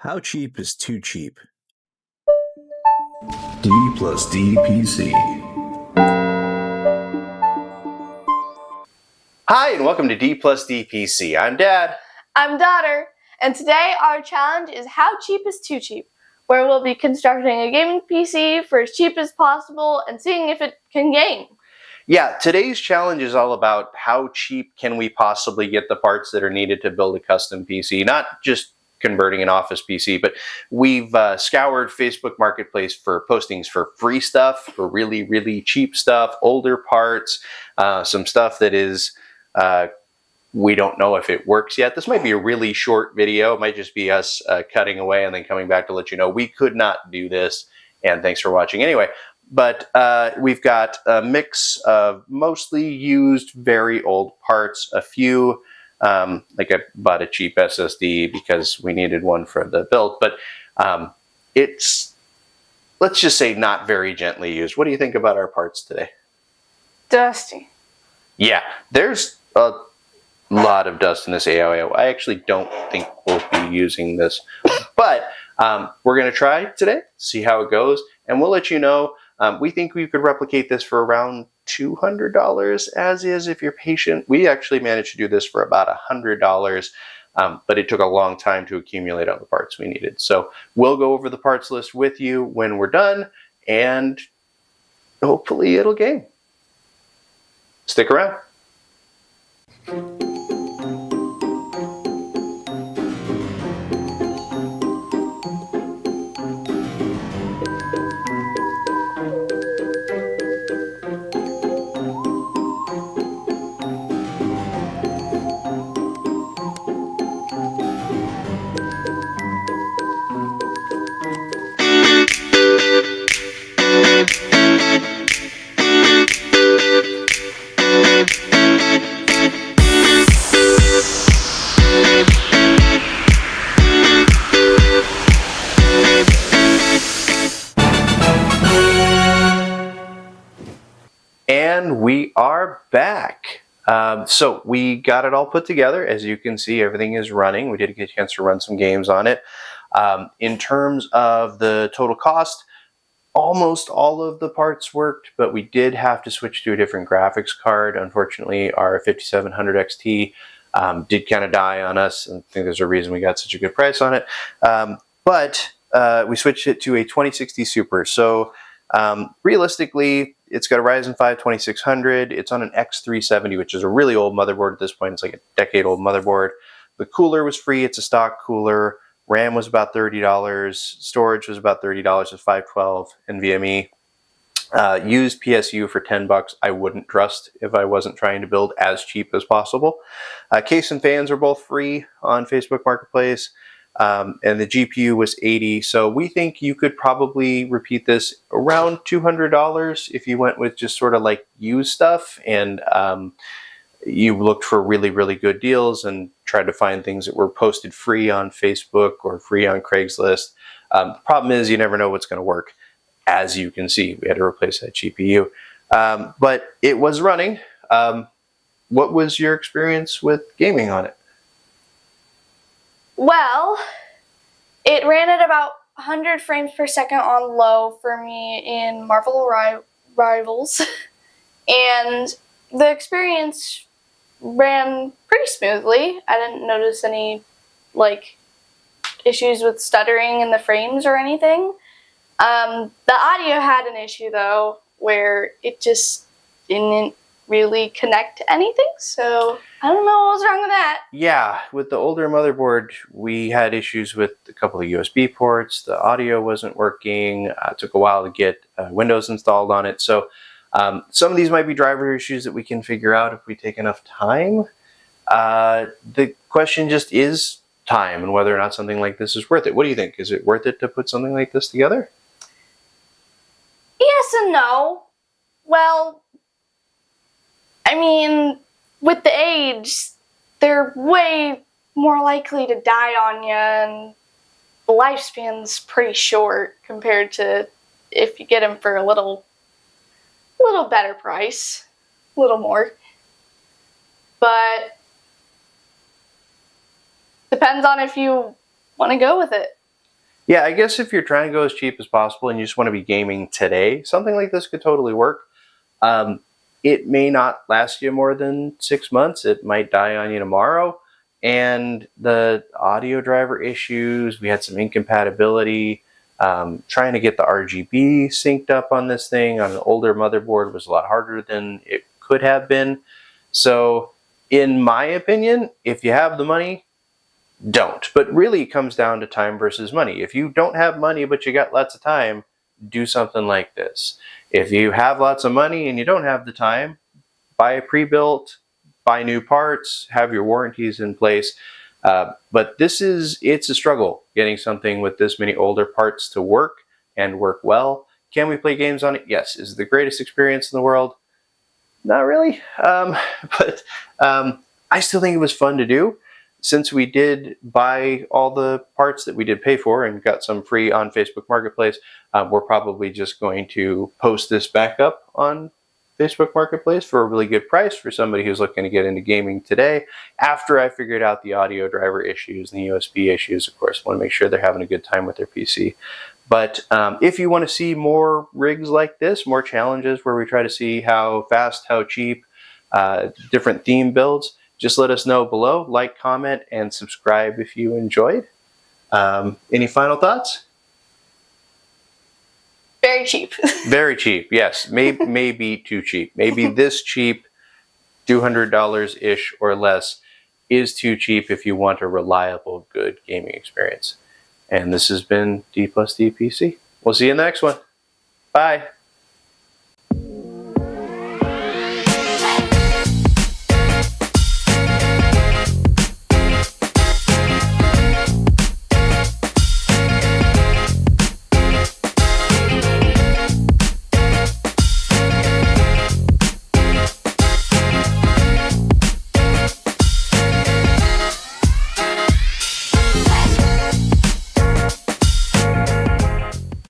How cheap is too cheap? D plus DPC. Hi, and welcome to D plus DPC. I'm Dad. I'm Daughter, and today our challenge is How Cheap is Too Cheap, where we'll be constructing a gaming PC for as cheap as possible and seeing if it can game. Yeah, today's challenge is all about how cheap can we possibly get the parts that are needed to build a custom PC, not just converting an office PC, but we've scoured Facebook Marketplace for postings for free stuff, for really, really cheap stuff, older parts, some stuff that is, we don't know if it works yet. This might be a really short video. It might just be us cutting away and then coming back to let you know we could not do this, and thanks for watching anyway. But we've got a mix of mostly used, very old parts, a few, like I bought a cheap SSD because we needed one for the build, but it's, let's just say, not very gently used. What do you think about our parts today? Dusty. Yeah, there's a lot of dust in this AIO. I actually don't think we'll be using this, but we're going to try today, see how it goes, and we'll let you know. We think we could replicate this for around $200 as is if you're patient. We actually managed to do this for about $100, but it took a long time to accumulate all the parts we needed. So we'll go over the parts list with you when we're done, and hopefully it'll game. Stick around. And we are back. So we got it all put together. As you can see, everything is running. We did get a chance to run some games on it. In terms of the total cost, almost all of the parts worked, but we did have to switch to a different graphics card. Unfortunately, our 5700 XT did kind of die on us. I think there's a reason we got such a good price on it. But we switched it to a 2060 Super. So realistically, it's got a Ryzen 5 2600. It's on an X370, which is a really old motherboard at this point. It's like a decade-old motherboard. The cooler was free. It's a stock cooler. RAM was about $30. Storage was about $30. It's 512 NVMe. Used PSU for $10. I wouldn't trust if I wasn't trying to build as cheap as possible. Case and fans are both free on Facebook Marketplace. And the GPU was $80. So we think you could probably repeat this around $200 if you went with just sort of like used stuff and you looked for really, really good deals and tried to find things that were posted free on Facebook or free on Craigslist. The problem is you never know what's going to work. As you can see, we had to replace that GPU. But it was running. What was your experience with gaming on it? Well, it ran at about 100 frames per second on low for me in Marvel Rivals, and the experience ran pretty smoothly. I didn't notice any issues with stuttering in the frames or anything. The audio had an issue though, where it just didn't really connect to anything, so I don't know what was wrong with that. Yeah, with the older motherboard, we had issues with a couple of USB ports. The audio wasn't working. It took a while to get Windows installed on it. So some of these might be driver issues that we can figure out if we take enough time. The question just is time and whether or not something like this is worth it. What do you think? Is it worth it to put something like this together? Yes and no. Well, I mean, with the age, they're way more likely to die on you, and the lifespan's pretty short compared to if you get them for a little better price, a little more. But depends on if you want to go with it. Yeah, I guess if you're trying to go as cheap as possible and you just want to be gaming today, something like this could totally work. It may not last you more than 6 months. It might die on you tomorrow. And the audio driver issues, we had some incompatibility. Trying to get the RGB synced up on this thing on an older motherboard was a lot harder than it could have been. So, in my opinion, if you have the money, don't. But really, it comes down to time versus money. If you don't have money but you got lots of time, do something like this. If you have lots of money and you don't have the time, buy a pre-built, buy new parts, have your warranties in place. But it's a struggle getting something with this many older parts to work and work well. Can we play games on it? Yes. Is it the greatest experience in the world? Not really. But I still think it was fun to do. Since we did buy all the parts that we did pay for and got some free on Facebook Marketplace, we're probably just going to post this back up on Facebook Marketplace for a really good price for somebody who's looking to get into gaming today. After I figured out the audio driver issues and the USB issues, of course, I want to make sure they're having a good time with their PC. But if you want to see more rigs like this, more challenges where we try to see how fast, how cheap, different theme builds, just let us know below. Like, comment, and subscribe if you enjoyed. Any final thoughts? Very cheap. Very cheap, yes. Maybe too cheap. Maybe this cheap, $200-ish or less, is too cheap if you want a reliable, good gaming experience. And this has been D plus DPC. We'll see you in the next one. Bye.